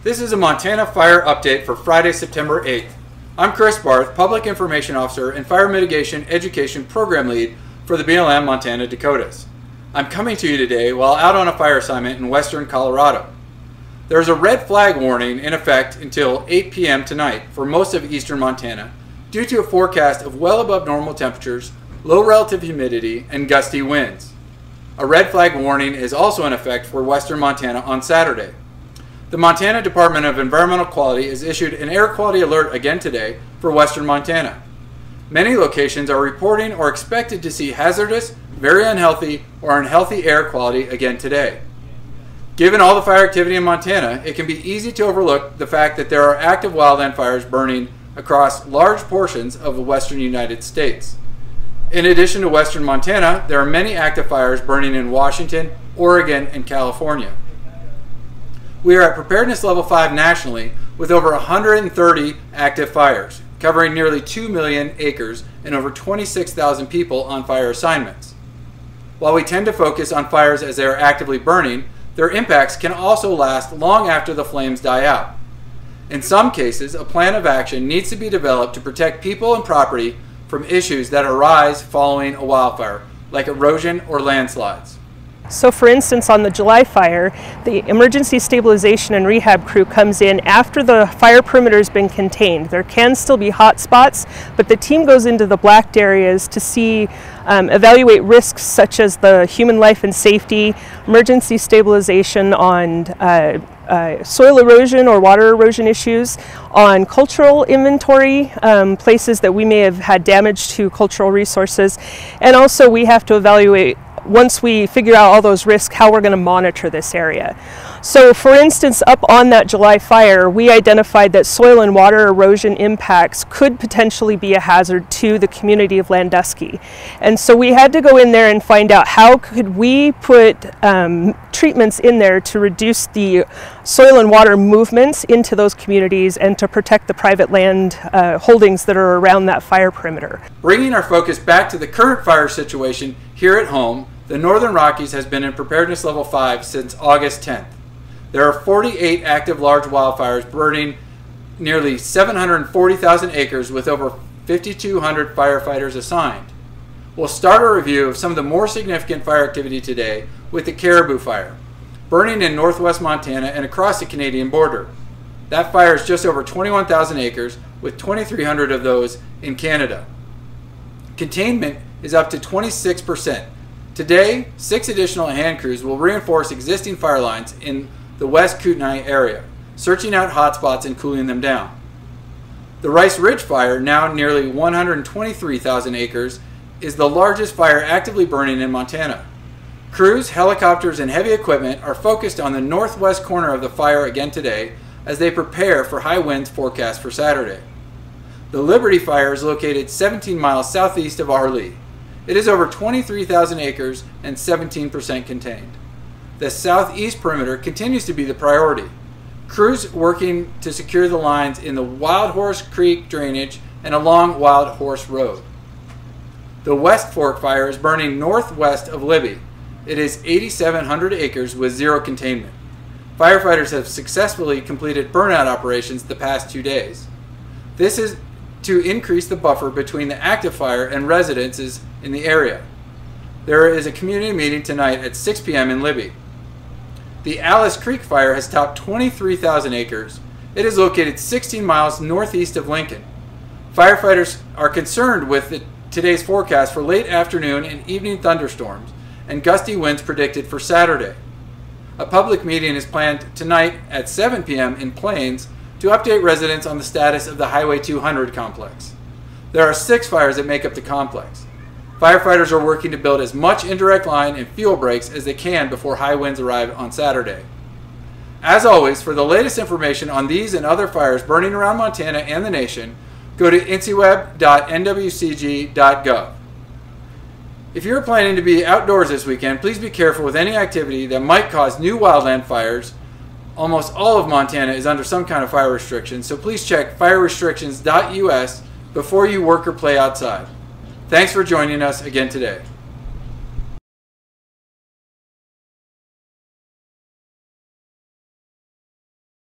This is a Montana Fire update for Friday, September 8th. I'm Chris Barth, Public Information Officer and Fire Mitigation Education Program Lead for the BLM Montana-Dakotas. I'm coming to you today while out on a fire assignment in western Colorado. There is a red flag warning in effect until 8 p.m. tonight for most of eastern Montana due to a forecast of well above normal temperatures, low relative humidity, and gusty winds. A red flag warning is also in effect for western Montana on Saturday. The Montana Department of Environmental Quality has issued an air quality alert again today for western Montana. Many locations are reporting or expected to see hazardous, very unhealthy, or unhealthy air quality again today. Given all the fire activity in Montana, it can be easy to overlook the fact that there are active wildland fires burning across large portions of the western United States. In addition to western Montana, there are many active fires burning in Washington, Oregon, and California. We are at preparedness level 5 nationally with over 130 active fires, covering nearly 2 million acres and over 26,000 people on fire assignments. While we tend to focus on fires as they are actively burning, their impacts can also last long after the flames die out. In some cases, a plan of action needs to be developed to protect people and property from issues that arise following a wildfire, like erosion or landslides. So for instance, on the July fire, the emergency stabilization and rehab crew comes in after the fire perimeter has been contained. There can still be hot spots, but the team goes into the blacked areas to evaluate risks such as the human life and safety, emergency stabilization on soil erosion or water erosion issues, on cultural inventory, places that we may have had damage to cultural resources, and also we have to evaluate, once we figure out all those risks, how we're going to monitor this area. So for instance, up on that July fire, we identified that soil and water erosion impacts could potentially be a hazard to the community of Landusky. And so we had to go in there and find out how could we put treatments in there to reduce the soil and water movements into those communities and to protect the private land holdings that are around that fire perimeter. Bringing our focus back to the current fire situation here at home, the Northern Rockies has been in preparedness level 5 since August 10th. There are 48 active large wildfires burning nearly 740,000 acres with over 5,200 firefighters assigned. We'll start a review of some of the more significant fire activity today with the Caribou Fire, burning in northwest Montana and across the Canadian border. That fire is just over 21,000 acres, with 2,300 of those in Canada. Containment is up to 26%. Today, 6 additional hand crews will reinforce existing fire lines in the West Kootenai area, searching out hotspots and cooling them down. The Rice Ridge Fire, now nearly 123,000 acres, is the largest fire actively burning in Montana. Crews, helicopters, and heavy equipment are focused on the northwest corner of the fire again today as they prepare for high winds forecast for Saturday. The Liberty Fire is located 17 miles southeast of Arlee. It is over 23,000 acres and 17% contained. The southeast perimeter continues to be the priority. Crews working to secure the lines in the Wild Horse Creek drainage and along Wild Horse Road. The West Fork Fire is burning northwest of Libby. It is 8,700 acres with zero containment. Firefighters have successfully completed burnout operations the past 2 days. This is to increase the buffer between the active fire and residences in the area. There is a community meeting tonight at 6 p.m. in Libby. The Alice Creek Fire has topped 23,000 acres. It is located 16 miles northeast of Lincoln. Firefighters are concerned with today's forecast for late afternoon and evening thunderstorms and gusty winds predicted for Saturday. A public meeting is planned tonight at 7 p.m. in Plains to update residents on the status of the Highway 200 complex. There are 6 fires that make up the complex. Firefighters are working to build as much indirect line and fuel breaks as they can before high winds arrive on Saturday. As always, for the latest information on these and other fires burning around Montana and the nation, go to inciweb.nwcg.gov. If you're planning to be outdoors this weekend, please be careful with any activity that might cause new wildland fires. Almost all of Montana is under some kind of fire restriction, so please check firerestrictions.us before you work or play outside. Thanks for joining us again today.